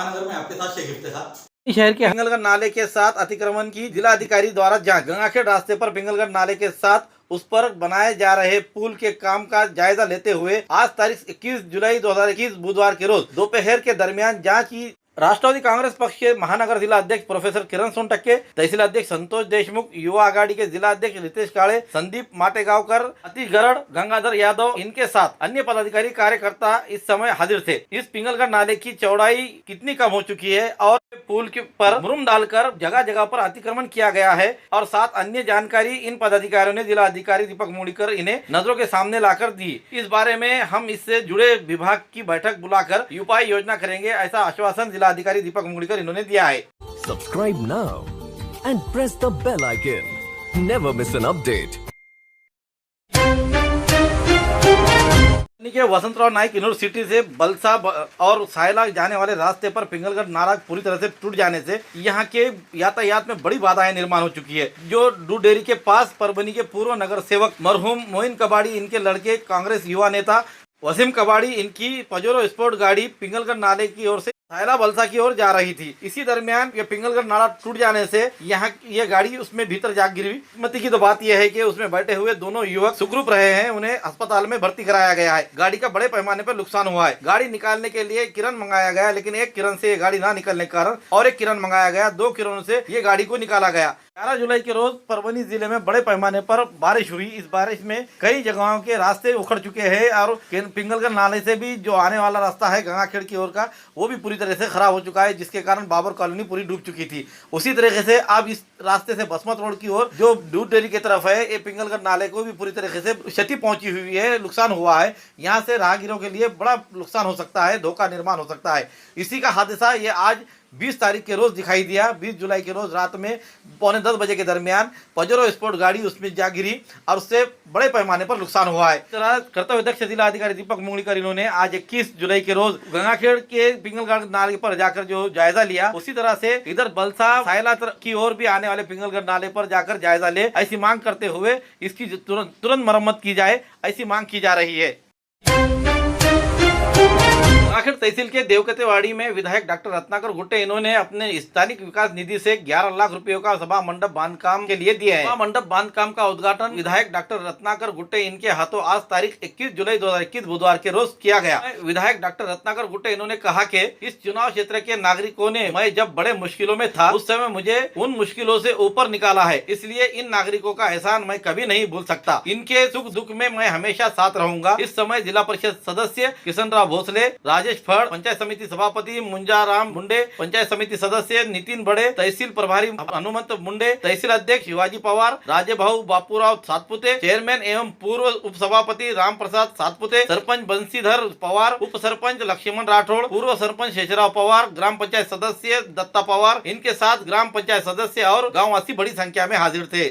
महानगर में आपके साथ शेख इफ्तेखार। शहर के पिंगलगढ़ नाले के साथ अतिक्रमण की जिलाधिकारी द्वारा जांच। गंगाखेड़ रास्ते पर पिंगलगढ़ नाले के साथ उस पर बनाए जा रहे पुल के काम का जायजा लेते हुए आज तारीख 21 जुलाई 2021 बुधवार के रोज दोपहर के दरमियान जांच की राष्ट्रवादी कांग्रेस पक्ष के महानगर जिला अध्यक्ष प्रोफेसर किरण सोनटक्के, तहसील अध्यक्ष संतोष देशमुख, युवा आघाड़ी के जिला अध्यक्ष रितेश काळे, संदीप माटेगांवकर, अतीश गरड़, गंगाधर यादव, इनके साथ अन्य पदाधिकारी कार्यकर्ता इस समय हाजिर थे। इस पिंगलगढ़ नाले की चौड़ाई कितनी कम हो चुकी है और पुल के पर मुरुम डालकर जगह जगह पर अतिक्रमण किया गया है और साथ अन्य जानकारी इन पदाधिकारियों ने जिला अधिकारी दीपक मुगलिकर इन्हें नजरों के सामने लाकर दी। इस बारे में हम इससे जुड़े विभाग की बैठक बुलाकर उपाय योजना करेंगे, ऐसा आश्वासन जिला अधिकारी दीपक मुगलिकर इन्होंने दिया है। Subscribe now and press the bell icon. Never miss an update. के वसंतराव नाइक यूनिवर्सिटी से बलसा और सायला जाने वाले रास्ते पर पिंगलगढ़ नाला पूरी तरह से टूट जाने से यहाँ के यातायात में बड़ी बाधाएं निर्माण हो चुकी है। जो दूध डेयरी के पास परभनी के पूर्व नगर सेवक मरहूम मोइन कबाड़ी, इनके लड़के कांग्रेस युवा नेता वसीम कबाड़ी, इनकी पजेरो स्पोर्ट गाड़ी पिंगलगढ़ नाले की ओर से सायला बलसा की ओर जा रही थी। इसी दरमियान ये पिंगलगढ़ नाला टूट जाने से यहाँ ये गाड़ी उसमें भीतर जा गिरी। किस्मती की तो बात यह है कि उसमें बैठे हुए दोनों युवक सुखरूप रहे हैं, उन्हें अस्पताल में भर्ती कराया गया है। गाड़ी का बड़े पैमाने पर नुकसान हुआ है। गाड़ी निकालने के लिए किरण मंगाया गया, लेकिन एक किरण से ये गाड़ी ना निकलने के कारण और एक किरण मंगाया गया, 2 किरणों से ये गाड़ी को निकाला गया। 11 जुलाई के रोज परभनी जिले में बड़े पैमाने पर बारिश हुई। इस बारिश में कई जगहों के रास्ते उखड़ चुके हैं और पिंगलगढ़ नाले से भी जो आने वाला रास्ता है गंगाखेड़ की ओर का, वो भी पूरी तरह से खराब हो चुका है, जिसके कारण बाबर कॉलोनी पूरी डूब चुकी थी। उसी तरीके से अब इस रास्ते से बसमत रोड की ओर जो दूध डेयरी की तरफ है, ये पिंगलगढ़ नाले को भी पूरी तरीके से क्षति पहुंची हुई है, नुकसान हुआ है। यहाँ से राहगीरों के लिए बड़ा नुकसान हो सकता है, धोखा निर्माण हो सकता है। इसी का हादसा ये आज 20 तारीख के रोज दिखाई दिया। 20 जुलाई के रोज रात में 9:45 बजे के दरमियान पजेरो स्पोर्ट गाड़ी उसमें जा गिरी और उससे बड़े पैमाने पर नुकसान हुआ है। कर्तव्य अध्यक्ष जिला अधिकारी दीपक मुगलिकर इन्होंने आज 21 जुलाई के रोज गंगाखेड़ के पिंगलगढ़ नाले पर जाकर जो जायजा लिया, उसी तरह से इधर बलसा सायला की ओर भी आने वाले पिंगलगढ़ नाले पर जाकर जायजा ले, ऐसी मांग करते हुए इसकी तुरंत मरम्मत की जाए, ऐसी मांग की जा रही है। गंगाखेड़ तहसील के देवकतेवाड़ी में विधायक डॉक्टर रत्नाकर गुट्टे इन्होंने अपने स्थानिक विकास निधि से 11 लाख रुपयों का सभा मंडप बांधकाम के लिए दिया है। सभा मंडप बांधकाम का उद्घाटन विधायक डॉक्टर रत्नाकर गुट्टे इनके हाथों आज तारीख 21 जुलाई 2021 बुधवार के रोज किया गया। विधायक डॉक्टर रत्नाकर गुट्टे इन्होंने कहा कि इस चुनाव क्षेत्र के नागरिकों ने मैं जब बड़े मुश्किलों में था उस समय मुझे उन मुश्किलों से ऊपर निकाला है, इसलिए इन नागरिकों का एहसान मैं कभी नहीं भूल सकता। इनके सुख दुख में मैं हमेशा साथ रहूंगा। इस समय जिला परिषद सदस्य किशन राव भोसले, राजेश फड़, पंचायत समिति सभापति मुंजाराम मुंडे, पंचायत समिति सदस्य नितिन बड़े, तहसील प्रभारी हनुमंत मुंडे, तहसील अध्यक्ष शिवाजी पवार, राज्य भाऊ बापूराव सातपुते, चेयरमैन एवं पूर्व उप सभापति राम प्रसाद सातपुते, सरपंच बंशीधर पवार, उप सरपंच लक्ष्मण राठौड़, पूर्व सरपंच शेषराव पवार, ग्राम पंचायत सदस्य दत्ता पवार, इनके साथ ग्राम पंचायत सदस्य और गाँववासी बड़ी संख्या में हाजिर थे।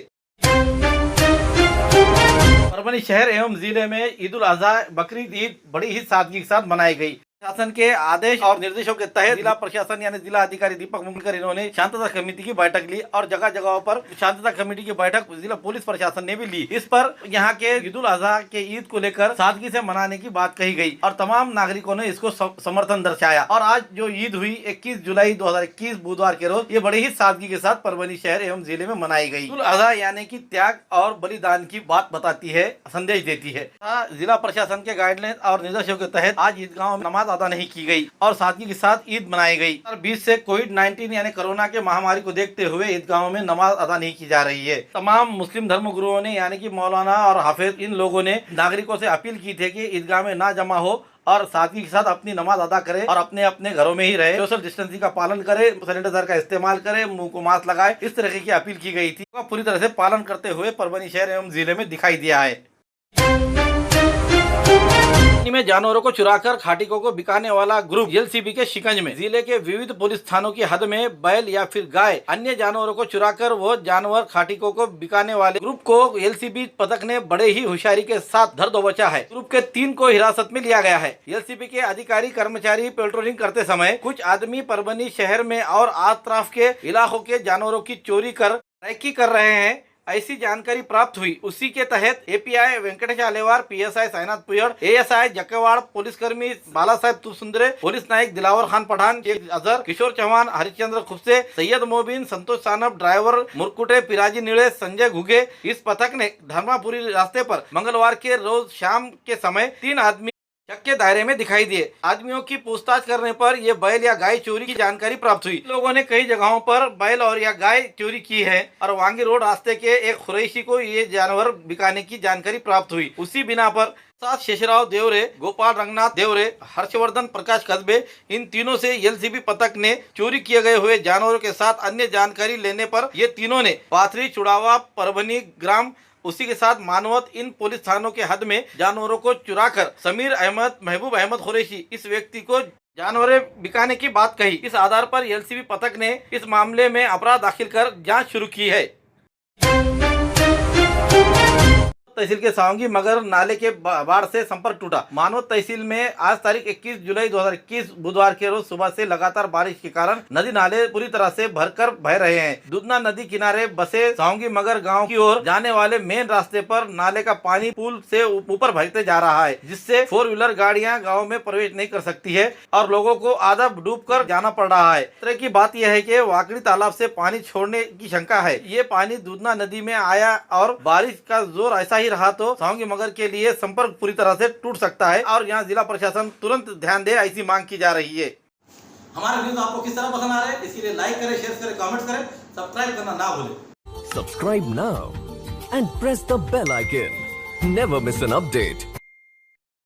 परभनी शहर एवं जिले में ईद उल अजहा बकरीद ईद बड़ी ही सादगी के साथ मनाई गई। शासन के आदेश और निर्देशों के तहत जिला प्रशासन यानी जिला अधिकारी दीपक मुगलिकर इन्होंने शांतता कमेटी की बैठक ली और जगह जगह पर शांतता कमेटी की बैठक जिला पुलिस प्रशासन ने भी ली। इस पर यहाँ के ईद उल अजहा के ईद को लेकर सादगी से मनाने की बात कही गई और तमाम नागरिकों ने इसको समर्थन दर्शाया। और आज जो ईद हुई 21 जुलाई 2021 बुधवार के रोज, ये बड़ी ही सादगी के साथ परभनी शहर एवं जिले में मनाई गई। ईद उल अजहा यानी कि त्याग और बलिदान की बात बताती है, संदेश देती है। जिला प्रशासन के गाइडलाइन और निर्देशों के तहत आज ईदगाहों में नमाज अदा नहीं की गई और सादगी के साथ ईद मनाई गई। 20 से कोविड-19 यानी कोरोना के महामारी को देखते हुए ईदगाहों में नमाज अदा नहीं की जा रही है। तमाम मुस्लिम धर्म गुरुओं ने यानी कि मौलाना और हाफिज इन लोगों ने नागरिकों से अपील की थी कि ईदगाह में ना जमा हो और सादगी के साथ अपनी नमाज अदा करे और अपने अपने घरों में ही रहे, सोशल डिस्टेंसिंग का पालन करे, सैनिटाइजर का इस्तेमाल करे, मुंह को मास्क लगाए, इस तरह की अपील की गई थी। पूरी तरह से पालन करते हुए परभनी शहर एवं जिले में दिखाई दिया है। में जानवरों को चुराकर खाटिकों को बिकाने वाला ग्रुप एलसीबी के शिकंज में। जिले के विविध पुलिस थानों की हद में बैल या फिर गाय अन्य जानवरों को चुराकर वो जानवर खाटिकों को बिकाने वाले ग्रुप को एलसीबी पथक ने बड़े ही होशियारी के साथ धर दबोचा है। ग्रुप के 3 को हिरासत में लिया गया है। एलसीबी के अधिकारी कर्मचारी पेट्रोलिंग करते समय कुछ आदमी परभनी शहर में और आसपास के इलाकों के जानवरों की चोरी कर रैकी कर रहे हैं। ऐसी जानकारी प्राप्त हुई। उसी के तहत API Venkatesh Alewar, PSI Sainath Puyad, ASI Jakkewad, पुलिसकर्मी बाला साहेब तुसुंदरे, पुलिस नायक दिलावर खान पठान, शेख अजहर, किशोर चौहान, हरिश्चंद्र खुफसे, सैयद मोबिन, संतोष सानप, ड्राइवर मुरकुटे, पिराजी नीले, संजय घुगे। इस पथक ने धर्मापुरी रास्ते पर मंगलवार के रोज शाम के समय 3 आदमी शक के दायरे में दिखाई दिए। आदमियों की पूछताछ करने पर ये बैल या गाय चोरी की जानकारी प्राप्त हुई। लोगों ने कई जगहों पर बैल और या गाय चोरी की है और वांगी रोड रास्ते के एक खुरैशी को ये जानवर बिकाने की जानकारी प्राप्त हुई। उसी बिना पर साथ शेषराव देवरे, गोपाल रंगनाथ देवरे, हर्षवर्धन प्रकाश कस्बे, इन तीनों से एलसीबी पथक ने चोरी किए गए हुए जानवरों के साथ अन्य जानकारी लेने पर ये तीनों ने पाथरी, चुड़ावा, परभनी ग्राम, उसी के साथ मानवत, इन पुलिस थानों के हद में जानवरों को चुराकर समीर अहमद, महबूब अहमद खुरैशी इस व्यक्ति को जानवरें बिकाने की बात कही। इस आधार पर एलसीबी पथक ने इस मामले में अपराध दाखिल कर जांच शुरू की है। तहसील के सावंगी मगर नाले के बाढ़ से संपर्क टूटा। मानवत तहसील में आज तारीख 21 जुलाई 2021 बुधवार के रोज सुबह से लगातार बारिश के कारण नदी नाले पूरी तरह से भरकर बह रहे हैं। दुधना नदी किनारे बसे सावंगी मगर गांव की ओर जाने वाले मेन रास्ते पर नाले का पानी पुल से ऊपर बहते जा रहा है, जिससे 4 व्हीलर गाड़ियां गाँव में प्रवेश नहीं कर सकती है और लोगों को आधा डूब कर जाना पड़ रहा है। तरह की बात यह है कि वाकड़ी तालाब से पानी छोड़ने की शंका है। ये पानी दुधना नदी में आया और बारिश का जोर ऐसा ही रहा तो सावंगी मगर के लिए संपर्क पूरी तरह से टूट सकता है और यहाँ जिला प्रशासन तुरंत ध्यान दे, ऐसी मांग की जा रही है। हमारे न्यूज आपको किस तरह पसंद आ रहे हैं, इसीलिए लाइक करें, शेयर करें, कमेंट करें, सब्सक्राइब करना ना भूलें। Subscribe now and press the bell icon. Never miss an update.